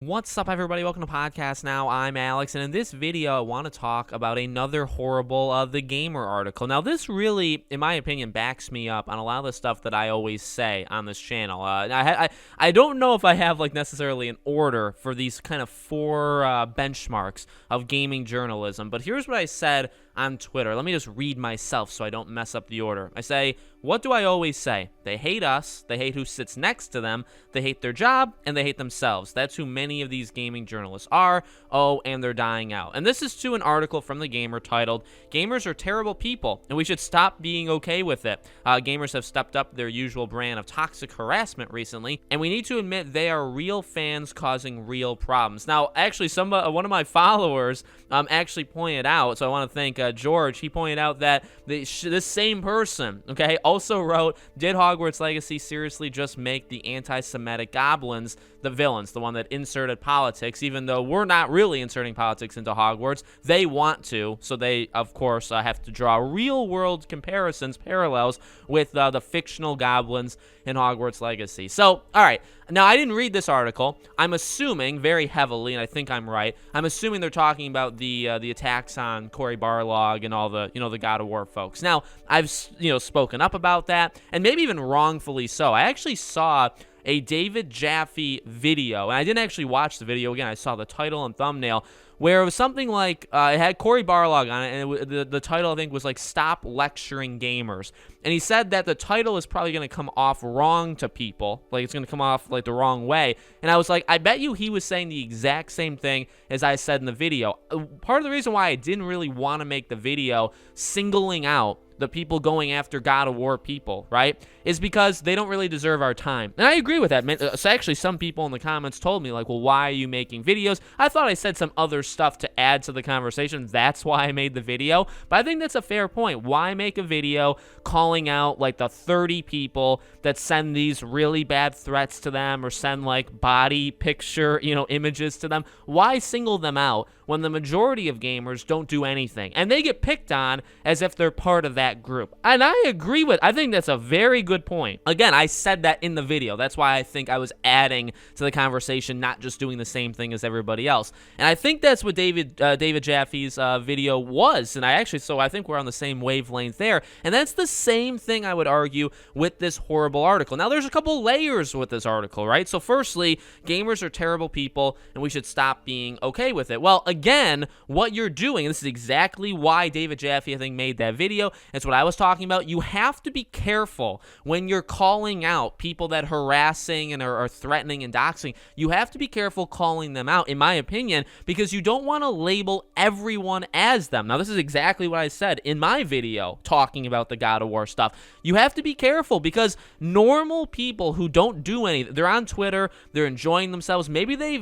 What's up, everybody? Welcome to Podcast Now. I'm Alex, and in this video, I want to talk about another horrible The Gamer article. Now, this really, in my opinion, backs me up on a lot of the stuff that I always say on this channel. I don't know if I have necessarily an order for these kind of four benchmarks of gaming journalism, but here's what I said on Twitter. Let me just read myself so I don't mess up the order. I say, what do I always say? They hate us, they hate who sits next to them, they hate their job, and they hate themselves. That's who many of these gaming journalists are. Oh, and they're dying out. And this is to an article from The Gamer titled, Gamers Are Terrible People, and we should stop being okay with it. Gamers have stepped up their usual brand of toxic harassment recently, and we need to admit they are real fans causing real problems. Now, actually, one of my followers actually pointed out, so I want to thank George. He pointed out that this same person, okay, also wrote, did Hogwarts Legacy seriously just make the anti-Semitic goblins the villains, the one that inserted politics, even though we're not really inserting politics into Hogwarts? They want to, so they, of course, have to draw real-world comparisons, parallels with the fictional goblins in Hogwarts Legacy. So, all right, now I didn't read this article. I'm assuming very heavily, and I think I'm right, I'm assuming they're talking about the attacks on Cory Barlog and all the, the God of War folks. Now, I've, spoken up about that, and maybe even wrongfully so. I actually saw a David Jaffe video, and I didn't actually watch the video. Again, I saw the title and thumbnail, where it was something like, it had Cory Barlog on it, and the title, I think, was like, Stop Lecturing Gamers. And he said that the title is probably going to come off wrong to people, like it's going to come off like the wrong way. And I was like, I bet you he was saying the exact same thing as I said in the video. Part of the reason why I didn't really want to make the video singling out the people going after God of War people, right, is because they don't really deserve our time. And I agree with that. So actually, some people in the comments told me, like, well, why are you making videos? I thought I said some other stuff to add to the conversation. That's why I made the video. But I think that's a fair point. Why make a video calling out, like, the 30 people that send these really bad threats to them or send, like, body picture, images to them? Why single them out when the majority of gamers don't do anything? And they get picked on as if they're part of that group. And I agree I think that's a very good point. Again, I said that in the video. That's why I think I was adding to the conversation, not just doing the same thing as everybody else. And I think that's what David Jaffe's video was. And I think we're on the same wavelength there. And that's the same thing I would argue with this horrible article. Now, there's a couple layers with this article, right? So firstly, gamers are terrible people, and we should stop being okay with it. Well, again, what you're doing, and this is exactly why David Jaffe, I think, made that video. It's what I was talking about. You have to be careful when you're calling out people that harassing and are threatening and doxing. You have to be careful calling them out, in my opinion, because you don't want to label everyone as them. Now, this is exactly what I said in my video talking about the God of War stuff. You have to be careful because normal people who don't do anything, they're on Twitter, they're enjoying themselves. Maybe they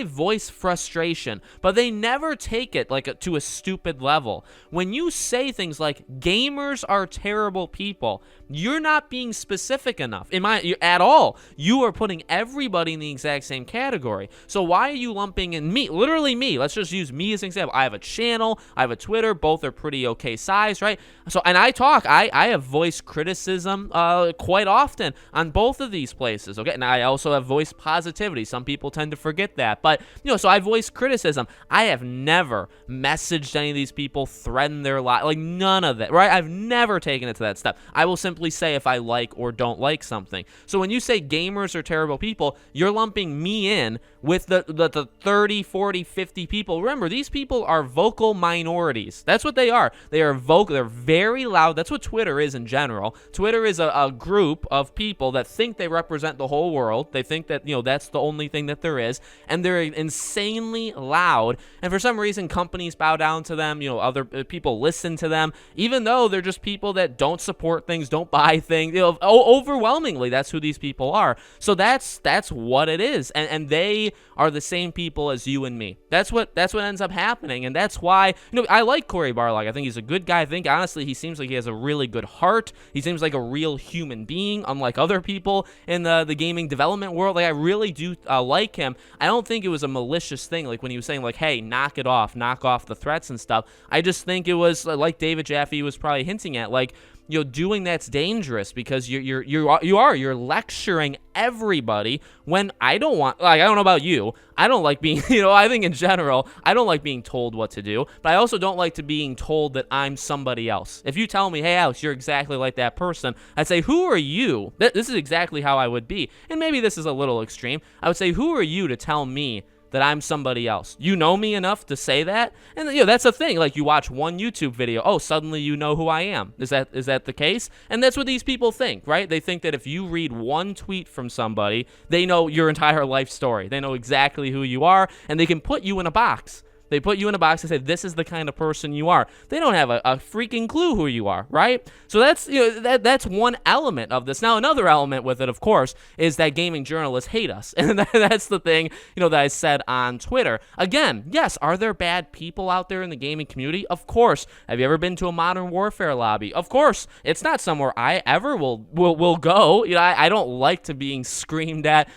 voice frustration, but they never take it to a stupid level. When you say things like gamers are terrible people, you're not being specific enough at all. You are putting everybody in the exact same category. So why are you lumping in me? Literally me. Let's just use me as an example. I have a channel, I have a Twitter, both are pretty okay size, right? So, and I have voiced criticism quite often on both of these places, okay? And I also have voiced positivity. Some people tend to forget that, but so I voiced criticism. I have never messaged any of these people, threatened their life, like none of that, right? I've never taken it to that step. I will simply say if I like or don't like something. So when you say gamers are terrible people, you're lumping me in with the 30, 40, 50 people. Remember, these people are vocal minorities. That's what they are. They are vocal. They're very loud. That's what Twitter is in general. Twitter is a group of people that think they represent the whole world. They think that, that's the only thing that there is. And they're insanely loud. And for some reason, companies bow down to them. Other people listen to them, even though they're just people that don't support things, don't buy things. Overwhelmingly, that's who these people are. So that's what it is. And they are the same people as you and me. That's what ends up happening. And that's why, I like Cory Barlog. I think he's a good guy. I think, honestly, he seems like he has a really good heart. He seems like a real human being, unlike other people in the gaming development world. Like, I really do like him. I don't think it was a malicious thing, like when he was saying, like, hey, knock it off, knock off the threats and stuff. I just think it was, like David Jaffe was probably hinting at, like, doing that's dangerous, because you're lecturing everybody, when I don't want, like, I don't know about you, I don't like being, I think in general, I don't like being told what to do, but I also don't like to being told that I'm somebody else. If you tell me, hey, Alex, you're exactly like that person, I'd say, who are you? This is exactly how I would be. And maybe this is a little extreme. I would say, who are you to tell me that I'm somebody else? You know me enough to say that? And that's a thing. Like, you watch one YouTube video, oh, suddenly you know who I am. Is that the case? And that's what these people think, right? They think that if you read one tweet from somebody, they know your entire life story. They know exactly who you are, and they can put you in a box. They put you in a box and say, this is the kind of person you are. They don't have a freaking clue who you are, right? So that's that's one element of this. Now, another element with it, of course, is that gaming journalists hate us. And that's the thing, that I said on Twitter. Again, yes, are there bad people out there in the gaming community? Of course. Have you ever been to a Modern Warfare lobby? Of course. It's not somewhere I ever will go. I don't like to being screamed at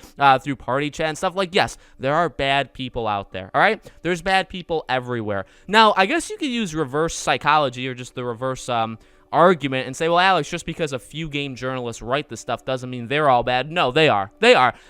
through party chat and stuff. Like, yes, there are bad people out there, all right? There's bad people everywhere. Now, I guess you could use reverse psychology, or just the reverse argument, and say, well, Alex, just because a few game journalists write this stuff doesn't mean they're all bad. No, they are.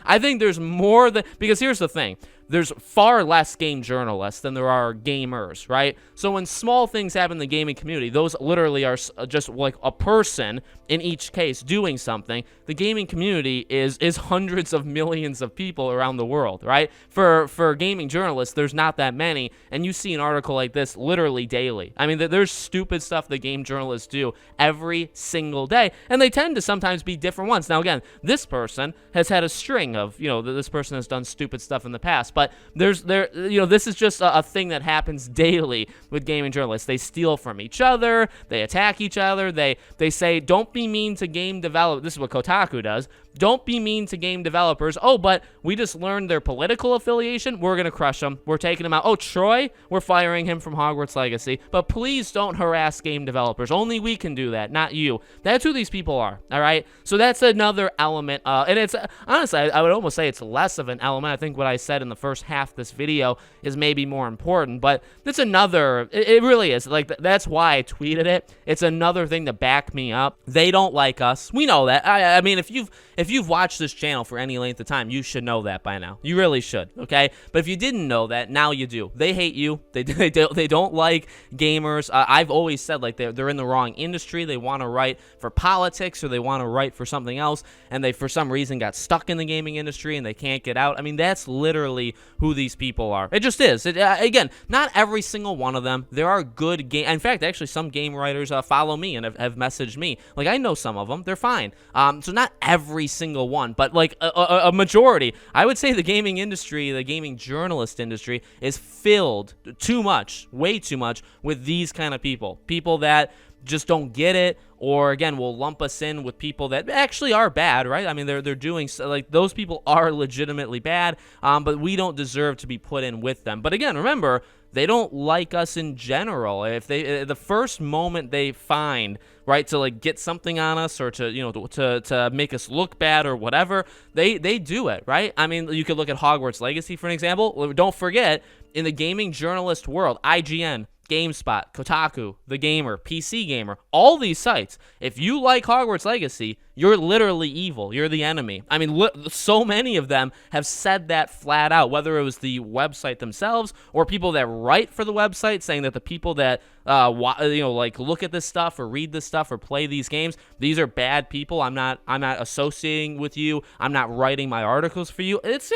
I think there's more than, because here's the thing. There's far less game journalists than there are gamers, right? So when small things happen in the gaming community, those literally are just like a person in each case doing something. The gaming community is hundreds of millions of people around the world, right? For gaming journalists, there's not that many, and you see an article like this literally daily. I mean, there's stupid stuff that game journalists do every single day, and they tend to sometimes be different ones. Now, again, this person has had a string of, this person has done stupid stuff in the past, but this is just a thing that happens daily with gaming journalists. They steal from each other, they attack each other, they say, don't be mean to game developers. This is what Kotaku does. Don't be mean to game developers. Oh, but we just learned their political affiliation. We're going to crush them. We're taking them out. Oh, Troy, we're firing him from Hogwarts Legacy. But please don't harass game developers. Only we can do that, not you. That's who these people are, all right? So that's another element. And it's, honestly, I would almost say it's less of an element. I think what I said in the first half of this video is maybe more important. But that's another, it really is. Like, that's why I tweeted it. It's another thing to back me up. They don't like us. We know that. I mean, if you've watched this channel for any length of time, you should know that by now. You really should, okay? But if you didn't know that, now you do. They hate you. They don't like gamers. I've always said, like, they're in the wrong industry. They want to write for politics, or they want to write for something else, and they, for some reason, got stuck in the gaming industry, and they can't get out. I mean, that's literally who these people are. It just is. Again, not every single one of them. There are good game. In fact, actually, some game writers follow me and have messaged me. Like, I know some of them. They're fine. So not every single one, but like a majority. I would say the gaming industry, the gaming journalist industry, is filled too much, way too much, with these kind of people. People that just don't get it, or again, will lump us in with people that actually are bad, right? I mean, they're doing, like, those people are legitimately bad, but we don't deserve to be put in with them. But again, remember, they don't like us in general. If they, the first moment they find, right, to like get something on us, or to, to make us look bad or whatever, they do it, right? I mean, you could look at Hogwarts Legacy for an example. Don't forget, in the gaming journalist world, IGN, GameSpot, Kotaku, The Gamer, PC Gamer, all these sites, if you like Hogwarts Legacy, you're literally evil. You're the enemy. I mean, so many of them have said that flat out, whether it was the website themselves or people that write for the website, saying that the people that, like, look at this stuff or read this stuff or play these games, these are bad people. I'm not associating with you. I'm not writing my articles for you. It's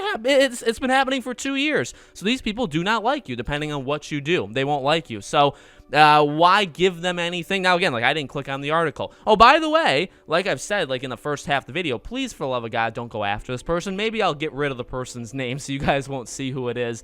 been happening for 2 years. So these people do not like you, depending on what you do. They won't like you. So why give them anything? Now, again, like, I didn't click on the article. Oh, by the way, like I've said, like in the first half of the video, please, for the love of God, don't go after this person. Maybe I'll get rid of the person's name so you guys won't see who it is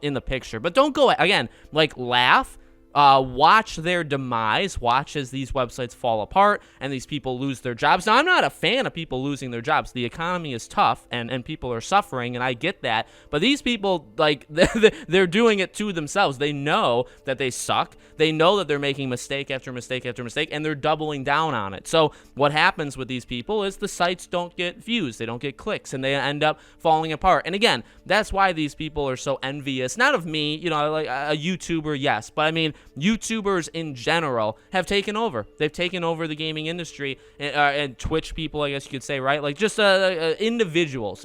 in the picture. But don't go, again, like, laugh. Watch their demise, watch as these websites fall apart and these people lose their jobs. Now, I'm not a fan of people losing their jobs. The economy is tough and people are suffering, and I get that. But these people, like, they're doing it to themselves. They know that they suck. They know that they're making mistake after mistake after mistake, and they're doubling down on it. So what happens with these people is the sites don't get views, they don't get clicks, and they end up falling apart. And again, that's why these people are so envious, not of me, like a YouTuber, yes, but I mean, YouTubers in general have taken over. They've taken over the gaming industry, and Twitch people, I guess you could say, right? Like just individual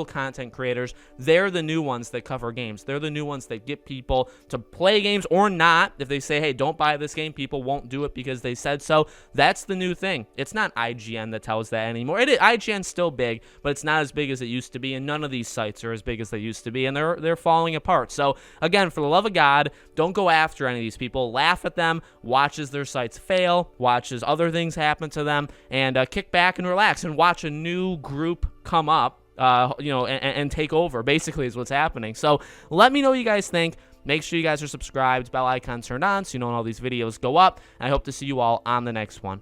content creators. They're the new ones that cover games. They're the new ones that get people to play games or not. If they say, hey, don't buy this game, people won't do it because they said so. That's the new thing. It's not IGN that tells that anymore. IGN's still big, but it's not as big as it used to be, and none of these sites are as big as they used to be, and they're falling apart. So again, for the love of God, don't go after any of these people. Laugh at them, watch as their sites fail, watch as other things happen to them, and kick back and relax and watch a new group come up, and take over, basically, is what's happening. So let me know what you guys think. Make sure you guys are subscribed, bell icon turned on, so you know when all these videos go up. And I hope to see you all on the next one.